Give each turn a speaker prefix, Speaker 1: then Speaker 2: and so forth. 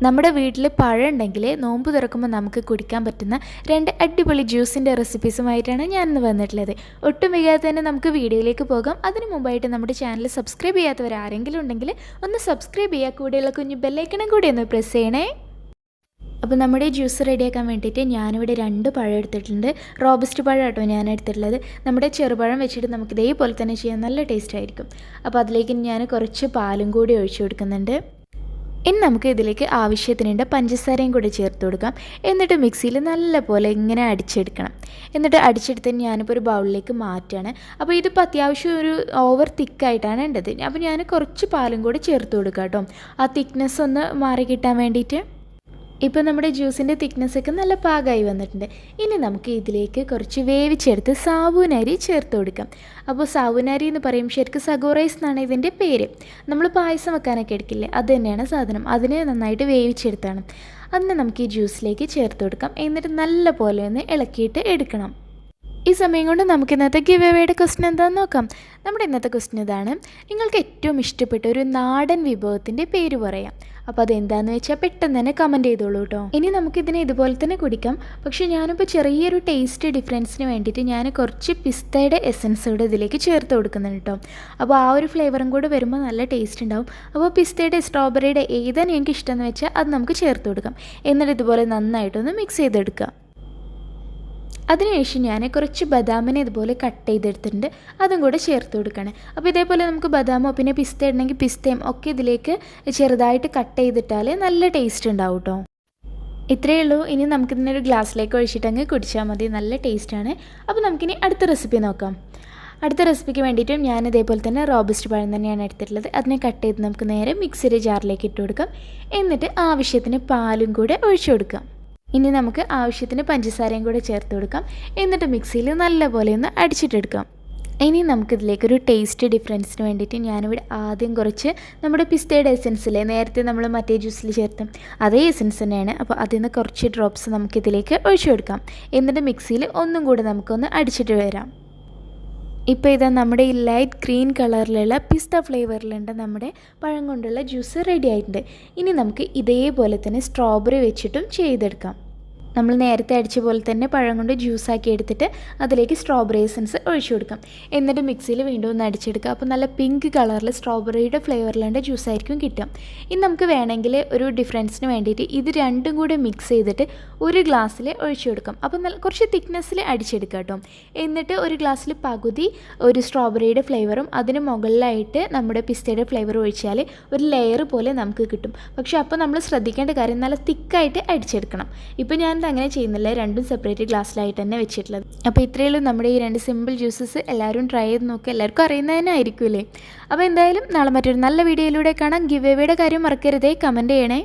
Speaker 1: നമ്മുടെ വീട്ടിൽ പഴം ഉണ്ടെങ്കിൽ നോമ്പ് തുറക്കുമ്പോൾ നമുക്ക് കുടിക്കാൻ പറ്റുന്ന 2 അടിപൊളി ജ്യൂസിൻ്റെ റെസിപ്പീസുമായിട്ടാണ് ഞാൻ ഇന്ന് വന്നിട്ടുള്ളത്. ഒട്ടും വൈകാതെ തന്നെ നമുക്ക് വീഡിയോയിലേക്ക് പോകാം. അതിന് മുമ്പായിട്ട് നമ്മുടെ ചാനൽ സബ്സ്ക്രൈബ് ചെയ്യാത്തവർ ആരെങ്കിലും ഉണ്ടെങ്കിൽ ഒന്ന് സബ്സ്ക്രൈബ് ചെയ്യുക, കൂടെയുള്ള കുഞ്ഞു ബെല്ലൈക്കണും കൂടി ഒന്ന് പ്രസ് ചെയ്യണേ. അപ്പോൾ നമ്മുടെ ജ്യൂസ് റെഡിയാക്കാൻ വേണ്ടിയിട്ട് ഞാനിവിടെ 2 പഴം എടുത്തിട്ടുണ്ട്. റോബസ്റ്റ് പഴം കേട്ടോ ഞാൻ എടുത്തിട്ടുള്ളത്. നമ്മുടെ ചെറുപഴം വെച്ചിട്ട് നമുക്ക് ഇതേപോലെ തന്നെ ചെയ്യാൻ നല്ല ടേസ്റ്റ് ആയിരിക്കും. അപ്പോൾ അതിലേക്ക് ഞാൻ കുറച്ച് പാലും കൂടി ഒഴിച്ചു കൊടുക്കുന്നുണ്ട്. ഇനി നമുക്ക് ഇതിലേക്ക് ആവശ്യത്തിനുണ്ട് പഞ്ചസാരയും കൂടി ചേർത്ത് കൊടുക്കാം. എന്നിട്ട് മിക്സിയിൽ നല്ലപോലെ ഇങ്ങനെ അടിച്ചെടുക്കണം. എന്നിട്ട് അടിച്ചെടുത്ത് ഞാനിപ്പോൾ ഒരു ബൗളിലേക്ക് മാറ്റുകയാണ്. അപ്പോൾ ഇതിപ്പോൾ അത്യാവശ്യം ഒരു ഓവർ തിക്കായിട്ടാണ് ഉണ്ടത്. അപ്പോൾ ഞാൻ കുറച്ച് പാലും കൂടി ചേർത്ത് കൊടുക്കാം കേട്ടോ, ആ തിക്നെസ് ഒന്ന് മാറി കിട്ടാൻ വേണ്ടിയിട്ട്. ഇപ്പോൾ നമ്മുടെ ജ്യൂസിൻ്റെ തിക്നെസ്സൊക്കെ നല്ല പാകമായി വന്നിട്ടുണ്ട്. ഇനി നമുക്ക് ഇതിലേക്ക് കുറച്ച് വേവിച്ചെടുത്ത് സാബൂനരി ചേർത്ത് കൊടുക്കാം. അപ്പോൾ സാബൂനരി എന്ന് പറയും, ശരിക്കും സഗോ റൈസ് എന്നാണ് ഇതിൻ്റെ പേര്. നമ്മൾ പായസം വെക്കാനൊക്കെ എടുക്കില്ലേ, അത് തന്നെയാണ് സാധനം. അതിനെ നന്നായിട്ട് വേവിച്ചെടുത്താണ്. അതിനെ നമുക്ക് ഈ ജ്യൂസിലേക്ക് ചേർത്ത് കൊടുക്കാം. എന്നിട്ട് നല്ല പോലെ ഒന്ന് ഇളക്കിയിട്ട് എടുക്കണം. ഈ സമയം കൊണ്ട് നമുക്ക് ഇന്നത്തെ ഗിവ് അവേയുടെ ക്വസ്റ്റ്യൻ എന്താണെന്ന് നോക്കാം. നമ്മുടെ ഇന്നത്തെ ക്വസ്റ്റ്യൻ ഇതാണ്: നിങ്ങൾക്ക് ഏറ്റവും ഇഷ്ടപ്പെട്ട ഒരു നാടൻ വിഭവത്തിൻ്റെ പേര് പറയാം. അപ്പോൾ അതെന്താണെന്ന് വെച്ചാൽ പെട്ടെന്ന് തന്നെ കമൻറ്റ് ചെയ്തോളൂ കേട്ടോ. ഇനി നമുക്കിതിനെ ഇതുപോലെ തന്നെ കുടിക്കാം. പക്ഷേ ഞാനിപ്പോൾ ചെറിയൊരു ടേസ്റ്റ് ഡിഫറൻസിന് വേണ്ടിയിട്ട് ഞാൻ കുറച്ച് പിസ്തയുടെ എസൻസ് കൂടെ ഇതിലേക്ക് ചേർത്ത് കൊടുക്കുന്നുണ്ട് കേട്ടോ. അപ്പോൾ ആ ഒരു ഫ്ലേവറും കൂടെ വരുമ്പോൾ നല്ല ടേസ്റ്റ് ഉണ്ടാവും. അപ്പോൾ പിസ്തയുടെ സ്ട്രോബെറിയുടെ ഏതാണ് എനിക്ക് ഇഷ്ടമെന്ന് വെച്ചാൽ അത് നമുക്ക് ചേർത്ത് കൊടുക്കാം. എന്നിട്ട് ഇതുപോലെ നന്നായിട്ടൊന്ന് മിക്സ് ചെയ്തെടുക്കുക. അതിനുശേഷം ഞാൻ കുറച്ച് ബദാമിനെ ഇതുപോലെ കട്ട് ചെയ്തെടുത്തിട്ടുണ്ട്, അതും കൂടെ ചേർത്ത് കൊടുക്കണം. അപ്പോൾ ഇതേപോലെ നമുക്ക് ബദാമോ പിന്നെ പിസ്ത ഉണ്ടെങ്കിൽ പിസ്തയും ഒക്കെ ഇതിലേക്ക് ചെറുതായിട്ട് കട്ട് ചെയ്തിട്ടാൽ നല്ല ടേസ്റ്റ് ഉണ്ടാവും കേട്ടോ. ഇത്രയേ ഉള്ളൂ. ഇനി നമുക്കിതിനൊരു ഗ്ലാസ്സിലേക്ക് ഒഴിച്ചിട്ടങ്ങ് കുടിച്ചാൽ മതി, നല്ല ടേസ്റ്റാണ്. അപ്പോൾ നമുക്കിനി അടുത്ത റെസിപ്പി നോക്കാം. അടുത്ത റെസിപ്പിക്ക് വേണ്ടിയിട്ടും ഞാൻ ഇതേപോലെ തന്നെ റോബസ്റ്റ് പഴം തന്നെയാണ് എടുത്തിട്ടുള്ളത്. അതിനെ കട്ട് ചെയ്ത് നമുക്ക് നേരെ മിക്സിയുടെ ജാറിലേക്ക് ഇട്ട് കൊടുക്കാം. എന്നിട്ട് ആവശ്യത്തിന് പാലും കൂടെ ഒഴിച്ചു കൊടുക്കാം. ഇനി നമുക്ക് ആവശ്യത്തിന് പഞ്ചസാരയും കൂടെ ചേർത്ത് കൊടുക്കാം. എന്നിട്ട് മിക്സിയിൽ നല്ലപോലെ ഒന്ന് അടിച്ചിട്ടെടുക്കാം. ഇനി നമുക്കിതിലേക്കൊരു ടേസ്റ്റ് ഡിഫറൻസിന് വേണ്ടിയിട്ട് ഞാനിവിടെ ആദ്യം കുറച്ച് നമ്മുടെ പിസ്തയുടെ എസൻസിലെ നേരത്തെ നമ്മൾ മറ്റേ ജ്യൂസിൽ ചേർത്തും അതേ എസൻസ് തന്നെയാണ്. അപ്പോൾ അതിൽ നിന്ന് കുറച്ച് ഡ്രോപ്സ് നമുക്കിതിലേക്ക് ഒഴിച്ചു കൊടുക്കാം. എന്നിട്ട് മിക്സിയിൽ ഒന്നും കൂടെ നമുക്കൊന്ന് അടിച്ചിട്ട് വരാം. ഇപ്പോൾ ഇതാ നമ്മുടെ ഈ ലൈറ്റ് ഗ്രീൻ കളറിലുള്ള പിസ്ത ഫ്ലേവറിലുണ്ട് നമ്മുടെ പഴം കൊണ്ടുള്ള ജ്യൂസ് റെഡി ആയിട്ടുണ്ട്. ഇനി നമുക്ക് ഇതേപോലെ തന്നെ സ്ട്രോബെറി വെച്ചിട്ടും ചെയ്തെടുക്കാം. നമ്മൾ നേരത്തെ അടിച്ച പോലെ തന്നെ പഴം കൊണ്ട് ജ്യൂസാക്കി എടുത്തിട്ട് അതിലേക്ക് സ്ട്രോബെറി എസൻസ് ഒഴിച്ചു കൊടുക്കാം. എന്നിട്ട് മിക്സിയിൽ വീണ്ടും ഒന്ന് അടിച്ചെടുക്കുക. അപ്പോൾ നല്ല പിങ്ക് കളറിൽ സ്ട്രോബെറിയുടെ ഫ്ലേവറിലുള്ള ജ്യൂസായിരിക്കും കിട്ടുക. ഇനി നമുക്ക് വേണമെങ്കിൽ ഒരു ഡിഫറൻസിന് വേണ്ടിയിട്ട് ഇത് രണ്ടും കൂടെ മിക്സ് ചെയ്തിട്ട് ഒരു ഗ്ലാസ്സിൽ ഒഴിച്ചു കൊടുക്കാം. അപ്പോൾ നല്ല കുറച്ച് തിക്നെസ്സിൽ അടിച്ചെടുക്കുക കേട്ടോ. എന്നിട്ട് ഒരു ഗ്ലാസ്സിൽ പകുതി ഒരു സ്ട്രോബെറിയുടെ ഫ്ലേവറും അതിന് മുകളിലായിട്ട് നമ്മുടെ പിസ്തയുടെ ഫ്ലേവർ ഒഴിച്ചാൽ ഒരു ലെയർ പോലെ നമുക്ക് കിട്ടും. പക്ഷേ അപ്പോൾ നമ്മൾ ശ്രദ്ധിക്കേണ്ട കാര്യം നല്ല തിക്കായിട്ട് അടിച്ചെടുക്കണം. ഇപ്പോൾ ഞാൻ അങ്ങനെ ചെയ്യുന്നില്ല, രണ്ടും സെപ്പറേറ്റ് ഗ്ലാസ്സിലായിട്ട് തന്നെ വെച്ചിട്ടുള്ളത്. അപ്പോൾ ഇത്രയേ ഉള്ളൂ നമ്മുടെ ഈ 2 സിമ്പിൾ ജ്യൂസസ്. എല്ലാവരും ട്രൈ ചെയ്ത് നോക്കുക, എല്ലാവർക്കും അറിയുന്നത് തന്നെ ആയിരിക്കുമല്ലേ. അപ്പോൾ എന്തായാലും നാളെ മറ്റൊരു നല്ല വീഡിയോയിലൂടെ കാണാം. ഗിവ് അവേയുടെ കാര്യം മറക്കരുതേ, കമൻറ്റ് ചെയ്യണേ.